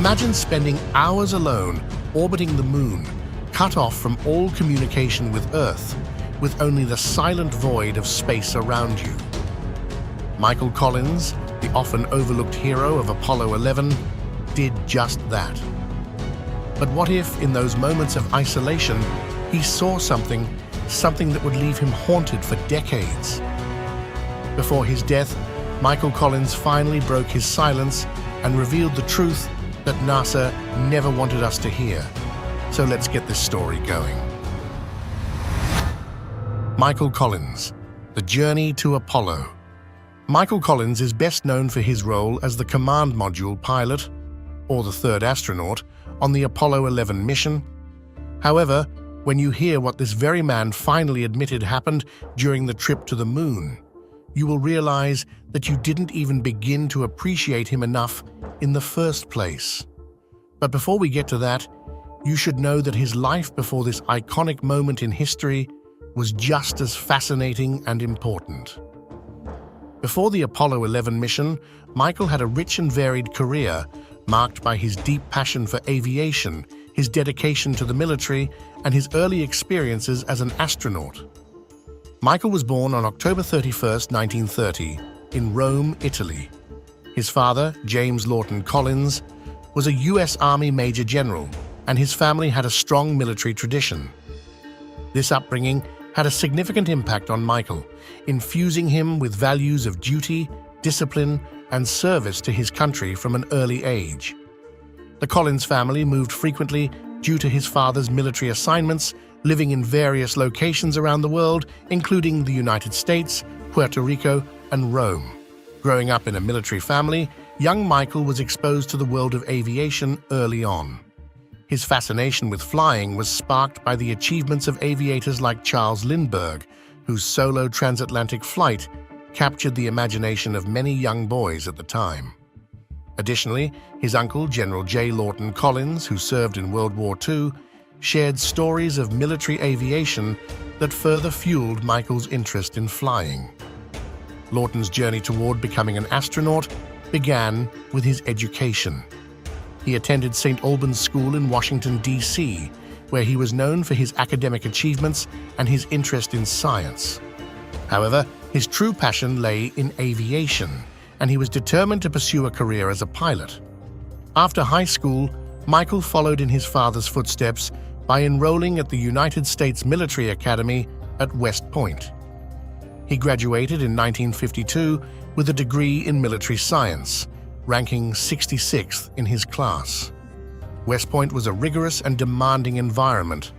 Imagine spending hours alone orbiting the moon, cut off from all communication with Earth, with only the silent void of space around you. Michael Collins, the often overlooked hero of Apollo 11, did just that. But what if, in those moments of isolation, he saw something that would leave him haunted for decades? Before his death, Michael Collins finally broke his silence and revealed the truth that NASA never wanted us to hear. So let's get this story going. Michael Collins, The Journey to Apollo. Michael Collins is best known for his role as the command module pilot, or the third astronaut, on the Apollo 11 mission. However, when you hear what this very man finally admitted happened during the trip to the moon, you will realize that you didn't even begin to appreciate him enough in the first place. But before we get to that, you should know that his life before this iconic moment in history was just as fascinating and important. Before the Apollo 11 mission, Michael had a rich and varied career marked by his deep passion for aviation, his dedication to the military, and his early experiences as an astronaut. Michael was born on October 31, 1930, in Rome, Italy. His father, James Lawton Collins, was a U.S. Army Major General, and his family had a strong military tradition. This upbringing had a significant impact on Michael, infusing him with values of duty, discipline, and service to his country from an early age. The Collins family moved frequently due to his father's military assignments, living in various locations around the world, including the United States, Puerto Rico, and Rome. Growing up in a military family, young Michael was exposed to the world of aviation early on. His fascination with flying was sparked by the achievements of aviators like Charles Lindbergh, whose solo transatlantic flight captured the imagination of many young boys at the time. Additionally, his uncle, General J. Lawton Collins, who served in World War II, shared stories of military aviation that further fueled Michael's interest in flying. Lawton's journey toward becoming an astronaut began with his education. He attended St. Albans School in Washington, D.C., where he was known for his academic achievements and his interest in science. However, his true passion lay in aviation, and he was determined to pursue a career as a pilot. After high school, Michael followed in his father's footsteps by enrolling at the United States Military Academy at West Point. He graduated in 1952 with a degree in military science, ranking 66th in his class. West Point was a rigorous and demanding environment,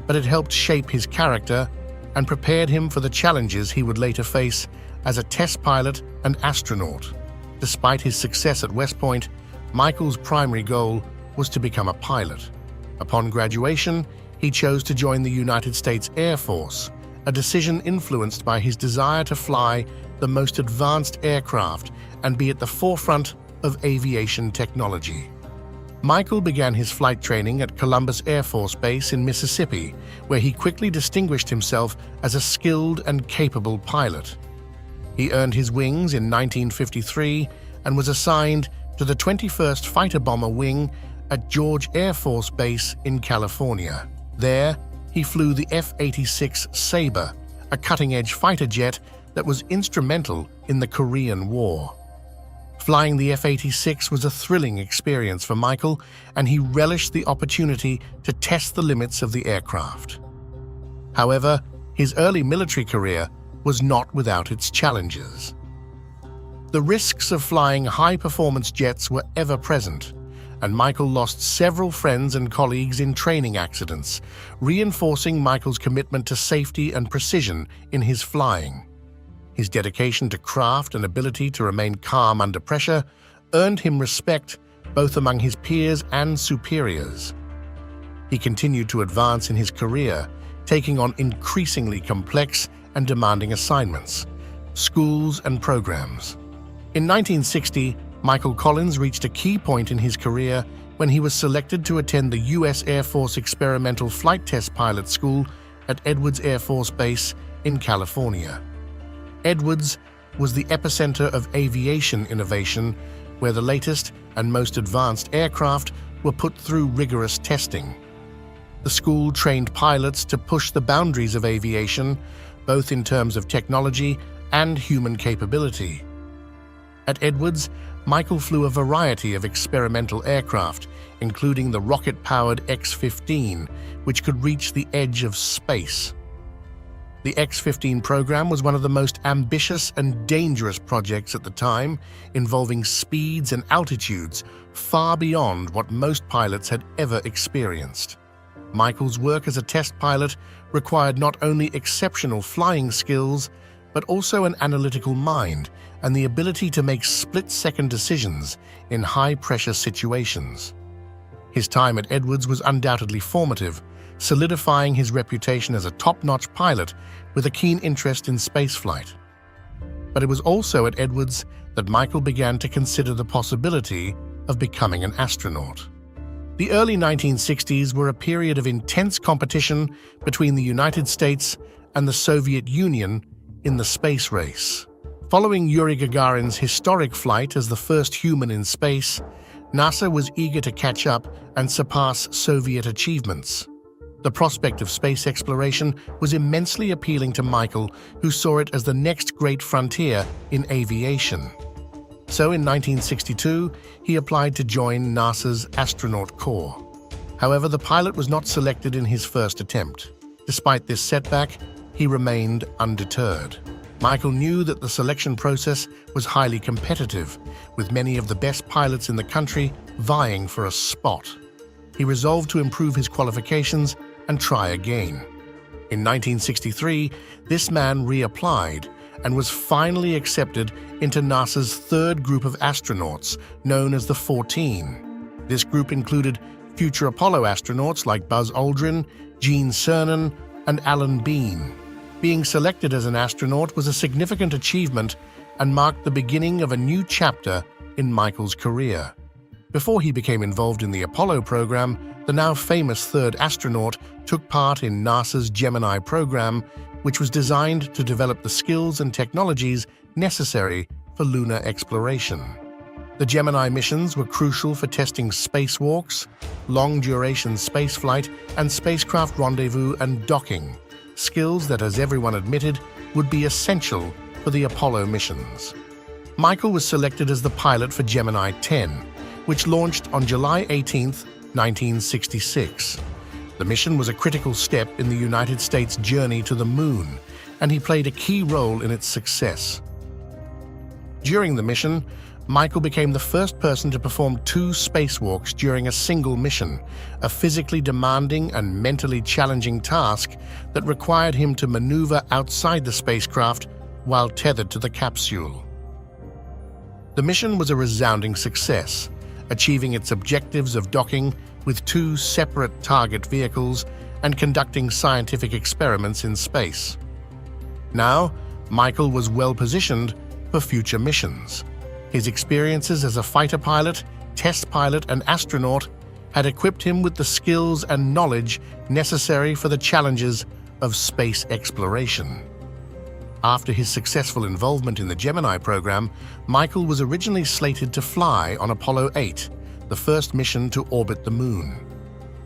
but it helped shape his character and prepared him for the challenges he would later face as a test pilot and astronaut. Despite his success at West Point, Michael's primary goal was to become a pilot. Upon graduation, he chose to join the United States Air Force, a decision influenced by his desire to fly the most advanced aircraft and be at the forefront of aviation technology. Michael began his flight training at Columbus Air Force Base in Mississippi, where he quickly distinguished himself as a skilled and capable pilot. He earned his wings in 1953 and was assigned to the 21st Fighter Bomber Wing at George Air Force Base in California. There, he flew the F-86 Sabre, a cutting-edge fighter jet that was instrumental in the Korean War. Flying the F-86 was a thrilling experience for Michael, and he relished the opportunity to test the limits of the aircraft. However, his early military career was not without its challenges. The risks of flying high-performance jets were ever present, and Michael lost several friends and colleagues in training accidents, reinforcing Michael's commitment to safety and precision in his flying. His dedication to craft and ability to remain calm under pressure earned him respect both among his peers and superiors. He continued to advance in his career, taking on increasingly complex and demanding assignments, schools, and programs. In 1960, Michael Collins reached a key point in his career when he was selected to attend the U.S. Air Force Experimental Flight Test Pilot School at Edwards Air Force Base in California. Edwards was the epicenter of aviation innovation, where the latest and most advanced aircraft were put through rigorous testing. The school trained pilots to push the boundaries of aviation, both in terms of technology and human capability. At Edwards, Michael flew a variety of experimental aircraft, including the rocket-powered X-15, which could reach the edge of space. The X-15 program was one of the most ambitious and dangerous projects at the time, involving speeds and altitudes far beyond what most pilots had ever experienced. Michael's work as a test pilot required not only exceptional flying skills, but also an analytical mind and the ability to make split-second decisions in high-pressure situations. His time at Edwards was undoubtedly formative, solidifying his reputation as a top-notch pilot with a keen interest in spaceflight. But it was also at Edwards that Michael began to consider the possibility of becoming an astronaut. The early 1960s were a period of intense competition between the United States and the Soviet Union in the space race. Following Yuri Gagarin's historic flight as the first human in space, NASA was eager to catch up and surpass Soviet achievements. The prospect of space exploration was immensely appealing to Michael, who saw it as the next great frontier in aviation. So in 1962, he applied to join NASA's Astronaut Corps. However, the pilot was not selected in his first attempt. Despite this setback, he remained undeterred. Michael knew that the selection process was highly competitive, with many of the best pilots in the country vying for a spot. He resolved to improve his qualifications and try again. In 1963, this man reapplied and was finally accepted into NASA's third group of astronauts, known as the 14. This group included future Apollo astronauts like Buzz Aldrin, Gene Cernan, and Alan Bean. Being selected as an astronaut was a significant achievement and marked the beginning of a new chapter in Michael's career. Before he became involved in the Apollo program, the now famous third astronaut took part in NASA's Gemini program, which was designed to develop the skills and technologies necessary for lunar exploration. The Gemini missions were crucial for testing spacewalks, long-duration spaceflight, and spacecraft rendezvous and docking, skills that, as everyone admitted, would be essential for the Apollo missions. Michael was selected as the pilot for Gemini 10, which launched on July 18, 1966. The mission was a critical step in the United States' journey to the Moon, and he played a key role in its success. During the mission, Michael became the first person to perform 2 spacewalks during a single mission, a physically demanding and mentally challenging task that required him to maneuver outside the spacecraft while tethered to the capsule. The mission was a resounding success, achieving its objectives of docking with 2 separate target vehicles and conducting scientific experiments in space. Now, Michael was well-positioned for future missions. His experiences as a fighter pilot, test pilot, and astronaut had equipped him with the skills and knowledge necessary for the challenges of space exploration. After his successful involvement in the Gemini program, Michael was originally slated to fly on Apollo 8, the first mission to orbit the Moon.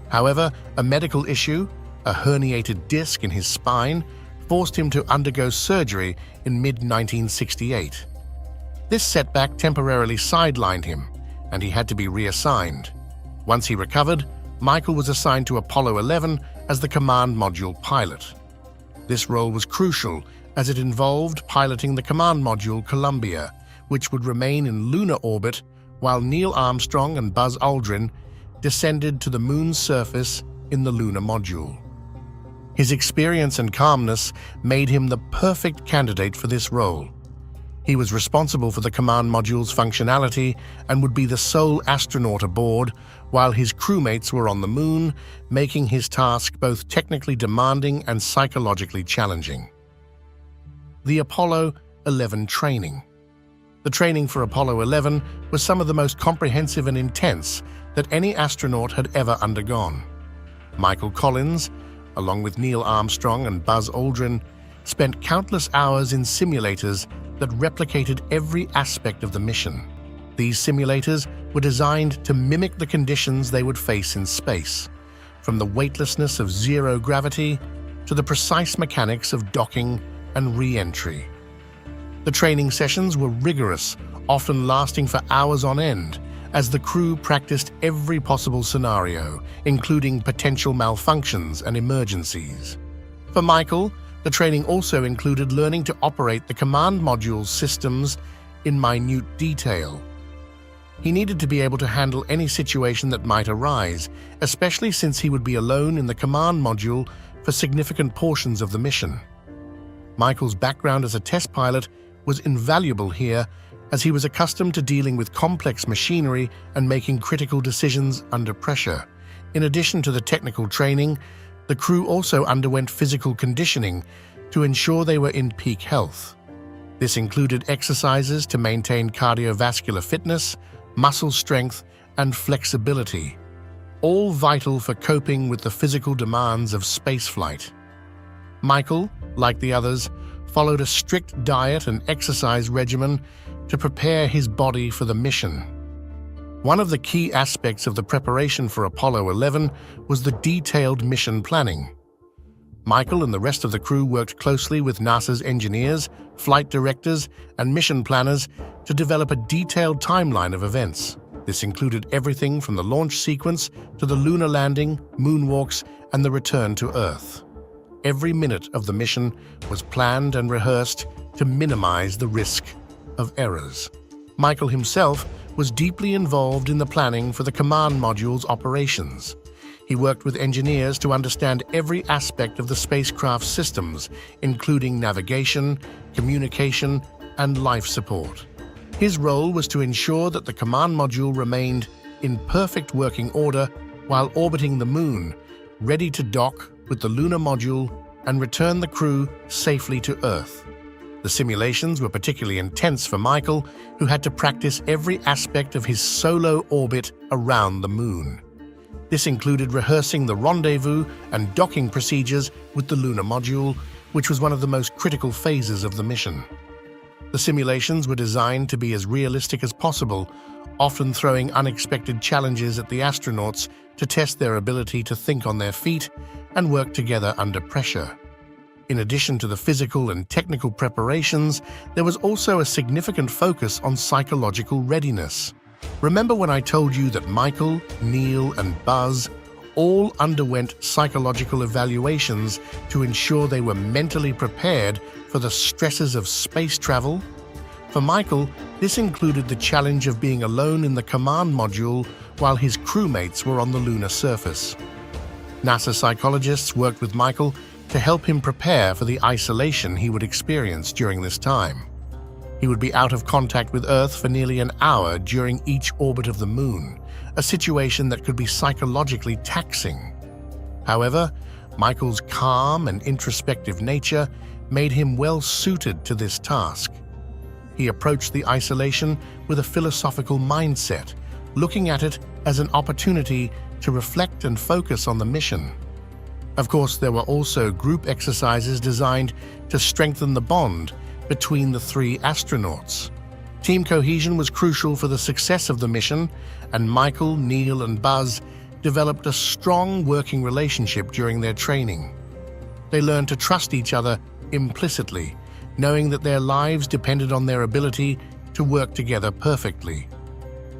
However, a medical issue, a herniated disc in his spine, forced him to undergo surgery in mid-1968. This setback temporarily sidelined him, and he had to be reassigned. Once he recovered, Michael was assigned to Apollo 11 as the command module pilot. This role was crucial as it involved piloting the command module Columbia, which would remain in lunar orbit while Neil Armstrong and Buzz Aldrin descended to the Moon's surface in the lunar module. His experience and calmness made him the perfect candidate for this role. He was responsible for the command module's functionality and would be the sole astronaut aboard, while his crewmates were on the Moon, making his task both technically demanding and psychologically challenging. The Apollo 11 training. The training for Apollo 11 was some of the most comprehensive and intense that any astronaut had ever undergone. Michael Collins, along with Neil Armstrong and Buzz Aldrin, spent countless hours in simulators that replicated every aspect of the mission. These simulators were designed to mimic the conditions they would face in space, from the weightlessness of zero gravity to the precise mechanics of docking and re-entry. The training sessions were rigorous, often lasting for hours on end, as the crew practiced every possible scenario, including potential malfunctions and emergencies. For Michael, the training also included learning to operate the command module's systems in minute detail. He needed to be able to handle any situation that might arise, especially since he would be alone in the command module for significant portions of the mission. Michael's background as a test pilot was invaluable here, as he was accustomed to dealing with complex machinery and making critical decisions under pressure. In addition to the technical training, the crew also underwent physical conditioning to ensure they were in peak health. This included exercises to maintain cardiovascular fitness, muscle strength, and flexibility, all vital for coping with the physical demands of spaceflight. Michael, like the others, followed a strict diet and exercise regimen to prepare his body for the mission. One of the key aspects of the preparation for Apollo 11 was the detailed mission planning. Michael and the rest of the crew worked closely with NASA's engineers, flight directors, and mission planners to develop a detailed timeline of events. This included everything from the launch sequence to the lunar landing, moonwalks, and the return to Earth. Every minute of the mission was planned and rehearsed to minimize the risk of errors. Michael himself was deeply involved in the planning for the command module's operations. He worked with engineers to understand every aspect of the spacecraft's systems, including navigation, communication, and life support. His role was to ensure that the command module remained in perfect working order while orbiting the Moon, ready to dock with the lunar module and return the crew safely to Earth. The simulations were particularly intense for Michael, who had to practice every aspect of his solo orbit around the Moon. This included rehearsing the rendezvous and docking procedures with the lunar module, which was one of the most critical phases of the mission. The simulations were designed to be as realistic as possible, often throwing unexpected challenges at the astronauts to test their ability to think on their feet and work together under pressure. In addition to the physical and technical preparations, there was also a significant focus on psychological readiness. Remember when I told you that Michael, Neil, and Buzz all underwent psychological evaluations to ensure they were mentally prepared for the stresses of space travel? For Michael, this included the challenge of being alone in the command module while his crewmates were on the lunar surface. NASA psychologists worked with Michael to help him prepare for the isolation he would experience during this time. He would be out of contact with Earth for nearly an hour during each orbit of the Moon, a situation that could be psychologically taxing. However, Michael's calm and introspective nature made him well suited to this task. He approached the isolation with a philosophical mindset, looking at it as an opportunity to reflect and focus on the mission. Of course, there were also group exercises designed to strengthen the bond between the three astronauts. Team cohesion was crucial for the success of the mission, and Michael, Neil, and Buzz developed a strong working relationship during their training. They learned to trust each other implicitly, knowing that their lives depended on their ability to work together perfectly.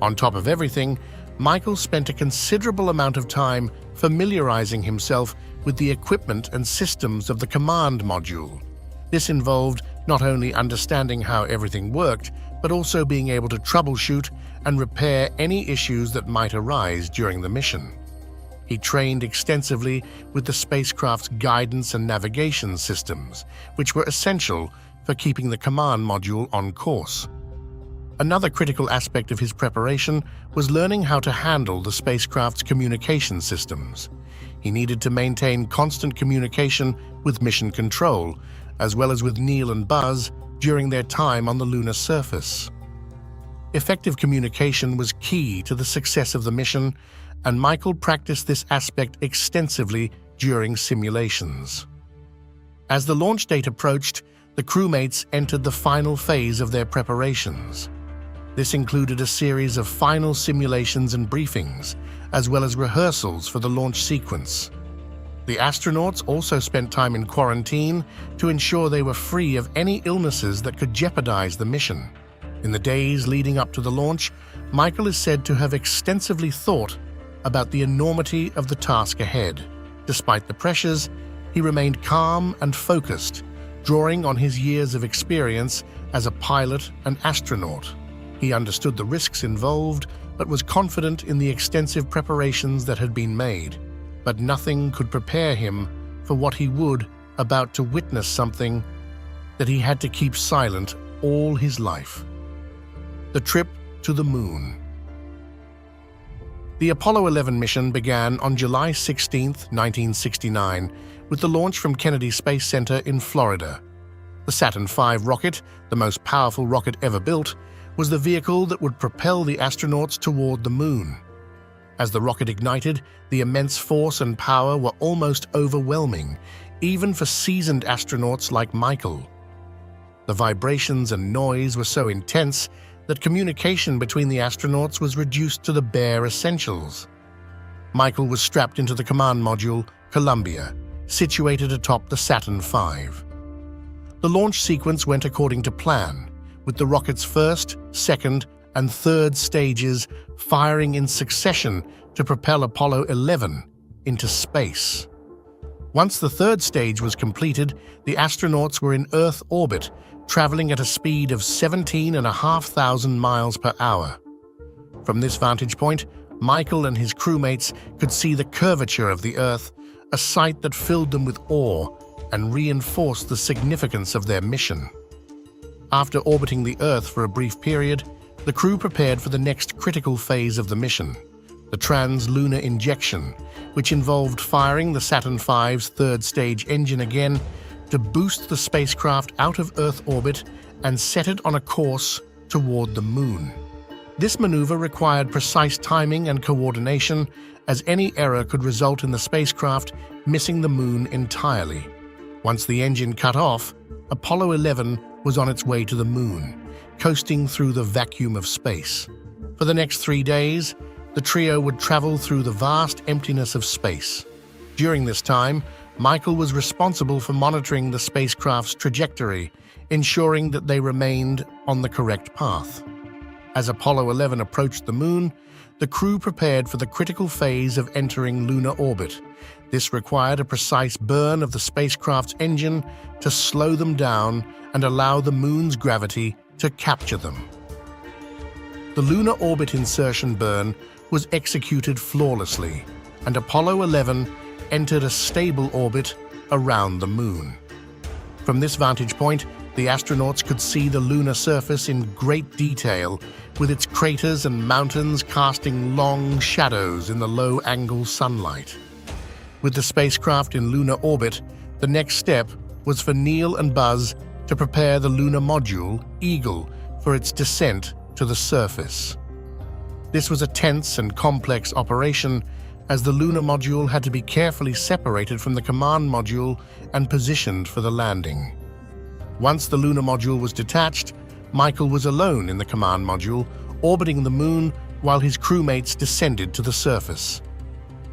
On top of everything, Michael spent a considerable amount of time familiarizing himself with the equipment and systems of the command module. This involved not only understanding how everything worked, but also being able to troubleshoot and repair any issues that might arise during the mission. He trained extensively with the spacecraft's guidance and navigation systems, which were essential for keeping the command module on course. Another critical aspect of his preparation was learning how to handle the spacecraft's communication systems. He needed to maintain constant communication with mission control, as well as with Neil and Buzz during their time on the lunar surface. Effective communication was key to the success of the mission, and Michael practiced this aspect extensively during simulations. As the launch date approached, the crewmates entered the final phase of their preparations. This included a series of final simulations and briefings, as well as rehearsals for the launch sequence. The astronauts also spent time in quarantine to ensure they were free of any illnesses that could jeopardize the mission. In the days leading up to the launch, Michael is said to have extensively thought about the enormity of the task ahead. Despite the pressures, he remained calm and focused, drawing on his years of experience as a pilot and astronaut. He understood the risks involved, but was confident in the extensive preparations that had been made. But nothing could prepare him for what he would about to witness, something that he had to keep silent all his life. The trip to the moon. The Apollo 11 mission began on July 16, 1969, with the launch from Kennedy Space Center in Florida. The Saturn V rocket, the most powerful rocket ever built, was the vehicle that would propel the astronauts toward the moon. As the rocket ignited, the immense force and power were almost overwhelming, even for seasoned astronauts like Michael. The vibrations and noise were so intense that communication between the astronauts was reduced to the bare essentials. Michael was strapped into the command module, Columbia, situated atop the Saturn V. The launch sequence went according to plan, with the rocket's first, second, and third stages firing in succession to propel Apollo 11 into space. Once the third stage was completed, the astronauts were in Earth orbit, traveling at a speed of 17,500 miles per hour. From this vantage point, Michael and his crewmates could see the curvature of the Earth, a sight that filled them with awe and reinforced the significance of their mission. After orbiting the Earth for a brief period, the crew prepared for the next critical phase of the mission, the trans-lunar injection, which involved firing the Saturn V's third stage engine again to boost the spacecraft out of Earth orbit and set it on a course toward the moon. This maneuver required precise timing and coordination, as any error could result in the spacecraft missing the moon entirely. Once the engine cut off, Apollo 11 was on its way to the moon, coasting through the vacuum of space. For the next 3 days, the trio would travel through the vast emptiness of space. During this time, Michael was responsible for monitoring the spacecraft's trajectory, ensuring that they remained on the correct path. As Apollo 11 approached the moon, the crew prepared for the critical phase of entering lunar orbit. This required a precise burn of the spacecraft's engine to slow them down and allow the moon's gravity to capture them. The lunar orbit insertion burn was executed flawlessly, and Apollo 11 entered a stable orbit around the moon. From this vantage point, the astronauts could see the lunar surface in great detail, with its craters and mountains casting long shadows in the low-angle sunlight. With the spacecraft in lunar orbit, the next step was for Neil and Buzz to prepare the lunar module, Eagle, for its descent to the surface. This was a tense and complex operation, as the lunar module had to be carefully separated from the command module and positioned for the landing. Once the lunar module was detached, Michael was alone in the command module, orbiting the moon while his crewmates descended to the surface.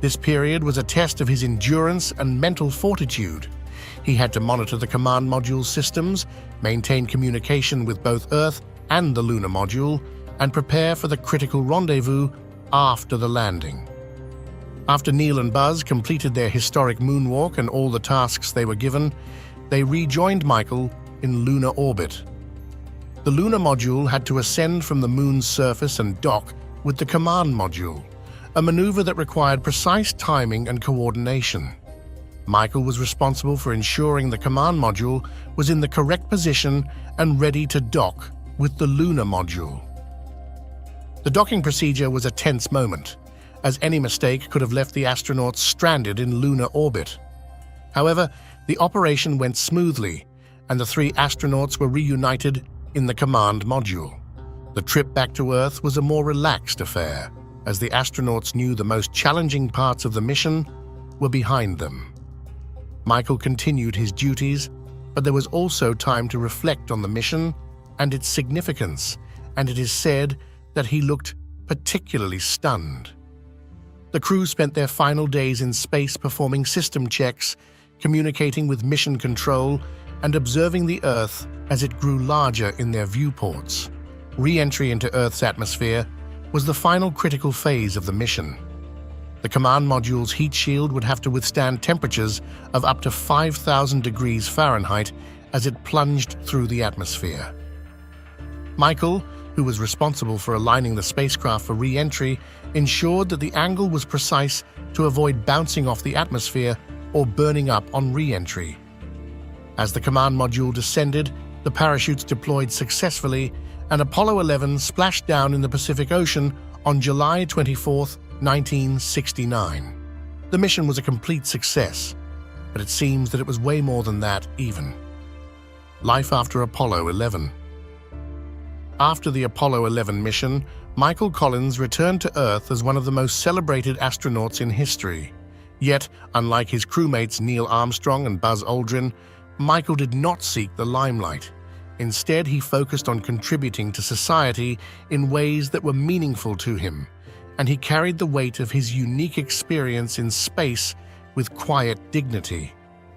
This period was a test of his endurance and mental fortitude. He had to monitor the command module's systems, maintain communication with both Earth and the lunar module, and prepare for the critical rendezvous after the landing. After Neil and Buzz completed their historic moonwalk and all the tasks they were given, they rejoined Michael in lunar orbit. The lunar module had to ascend from the moon's surface and dock with the command module, a maneuver that required precise timing and coordination. Michael was responsible for ensuring the command module was in the correct position and ready to dock with the lunar module. The docking procedure was a tense moment, as any mistake could have left the astronauts stranded in lunar orbit. However, the operation went smoothly, and the 3 astronauts were reunited in the command module. The trip back to Earth was a more relaxed affair, as the astronauts knew the most challenging parts of the mission were behind them. Michael continued his duties, but there was also time to reflect on the mission and its significance, and it is said that he looked particularly stunned. The crew spent their final days in space performing system checks, communicating with mission control, and observing the Earth as it grew larger in their viewports. Re-entry into Earth's atmosphere was the final critical phase of the mission. The command module's heat shield would have to withstand temperatures of up to 5,000 degrees Fahrenheit as it plunged through the atmosphere. Michael, who was responsible for aligning the spacecraft for re-entry, ensured that the angle was precise to avoid bouncing off the atmosphere or burning up on re-entry. As the command module descended, the parachutes deployed successfully, and Apollo 11 splashed down in the Pacific Ocean on July 24, 1969. The mission was a complete success, but it seems that it was way more than that even. Life after Apollo 11. After the Apollo 11 mission, Michael Collins returned to Earth as one of the most celebrated astronauts in history. Yet, unlike his crewmates Neil Armstrong and Buzz Aldrin, Michael did not seek the limelight. Instead, he focused on contributing to society in ways that were meaningful to him, and he carried the weight of his unique experience in space with quiet dignity.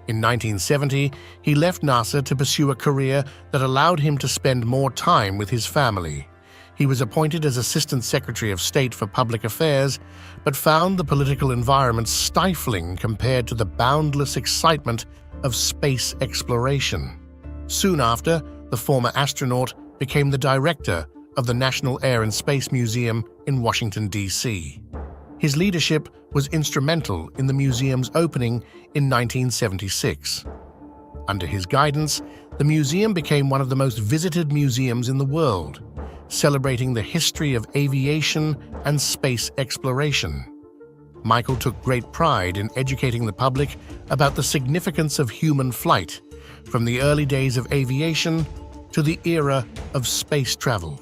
In 1970, he left NASA to pursue a career that allowed him to spend more time with his family. He was appointed as Assistant Secretary of State for Public Affairs, but found the political environment stifling compared to the boundless excitement of space exploration. Soon after, the former astronaut became the director of the National Air and Space Museum in Washington, D.C. His leadership was instrumental in the museum's opening in 1976. Under his guidance, the museum became one of the most visited museums in the world, celebrating the history of aviation and space exploration. Michael took great pride in educating the public about the significance of human flight, from the early days of aviation to the era of space travel.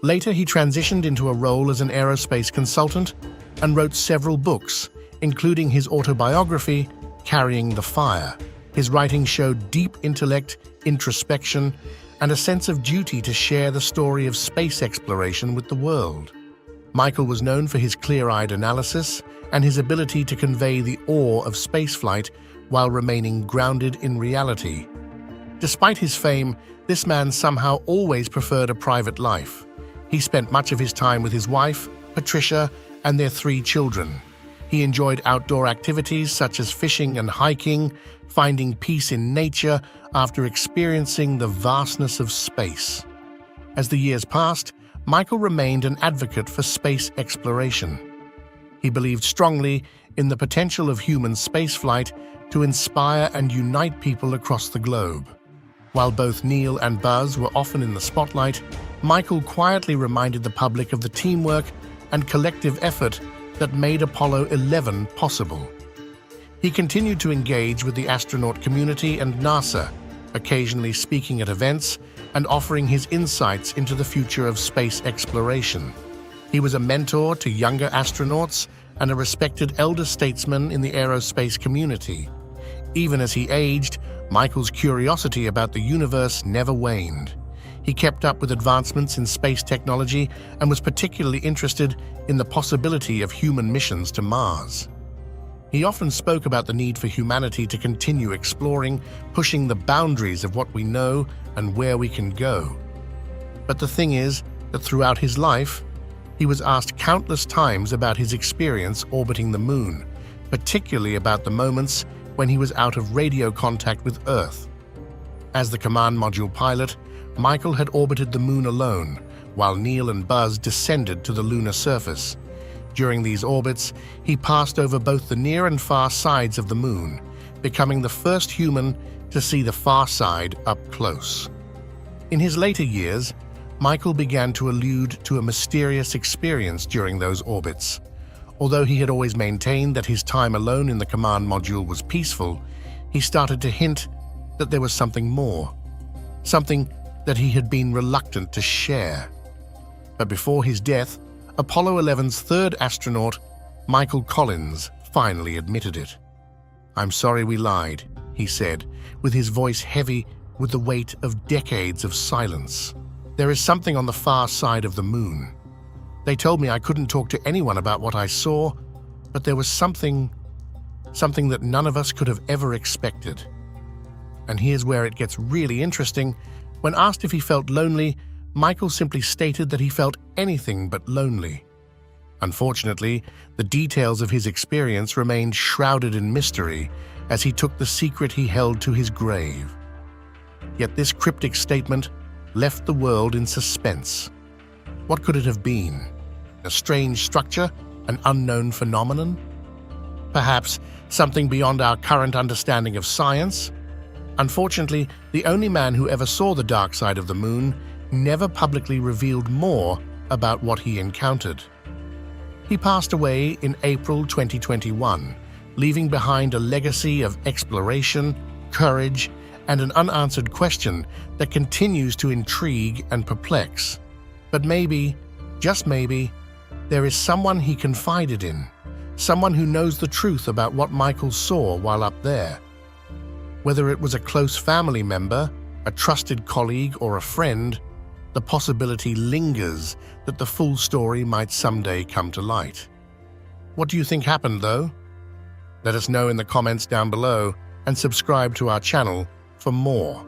Later, he transitioned into a role as an aerospace consultant and wrote several books, including his autobiography, Carrying the Fire. His writing showed deep intellect, introspection, and a sense of duty to share the story of space exploration with the world. Michael was known for his clear-eyed analysis and his ability to convey the awe of spaceflight while remaining grounded in reality. Despite his fame, this man somehow always preferred a private life. He spent much of his time with his wife, Patricia, and their 3 children. He enjoyed outdoor activities such as fishing and hiking, finding peace in nature after experiencing the vastness of space. As the years passed, Michael remained an advocate for space exploration. He believed strongly in the potential of human spaceflight to inspire and unite people across the globe. While both Neil and Buzz were often in the spotlight, Michael quietly reminded the public of the teamwork and collective effort that made Apollo 11 possible. He continued to engage with the astronaut community and NASA, occasionally speaking at events and offering his insights into the future of space exploration. He was a mentor to younger astronauts and a respected elder statesman in the aerospace community. Even as he aged, Michael's curiosity about the universe never waned. He kept up with advancements in space technology and was particularly interested in the possibility of human missions to Mars. He often spoke about the need for humanity to continue exploring, pushing the boundaries of what we know and where we can go. But the thing is that throughout his life, he was asked countless times about his experience orbiting the moon, particularly about the moments when he was out of radio contact with Earth. As the command module pilot, Michael had orbited the moon alone, while Neil and Buzz descended to the lunar surface. During these orbits, he passed over both the near and far sides of the moon, becoming the first human to see the far side up close. In his later years, Michael began to allude to a mysterious experience during those orbits. Although he had always maintained that his time alone in the command module was peaceful, he started to hint that there was something more, something that he had been reluctant to share. But before his death, Apollo 11's 3rd astronaut, Michael Collins, finally admitted it. "I'm sorry we lied," he said, with his voice heavy with the weight of decades of silence. There is something on the far side of the moon. They told me I couldn't talk to anyone about what I saw, but there was something that none of us could have ever expected. And here's where it gets really interesting. When asked if he felt lonely, Michael simply stated that he felt anything but lonely. Unfortunately, the details of his experience remained shrouded in mystery as he took the secret he held to his grave. Yet this cryptic statement left the world in suspense. What could it have been? A strange structure? An unknown phenomenon? Perhaps something beyond our current understanding of science? Unfortunately, the only man who ever saw the dark side of the moon never publicly revealed more about what he encountered. He passed away in April 2021, leaving behind a legacy of exploration, courage, and an unanswered question that continues to intrigue and perplex. But maybe, just maybe, there is someone he confided in, someone who knows the truth about what Michael saw while up there. Whether it was a close family member, a trusted colleague, or a friend, the possibility lingers that the full story might someday come to light. What do you think happened, though? Let us know in the comments down below and subscribe to our channel for more.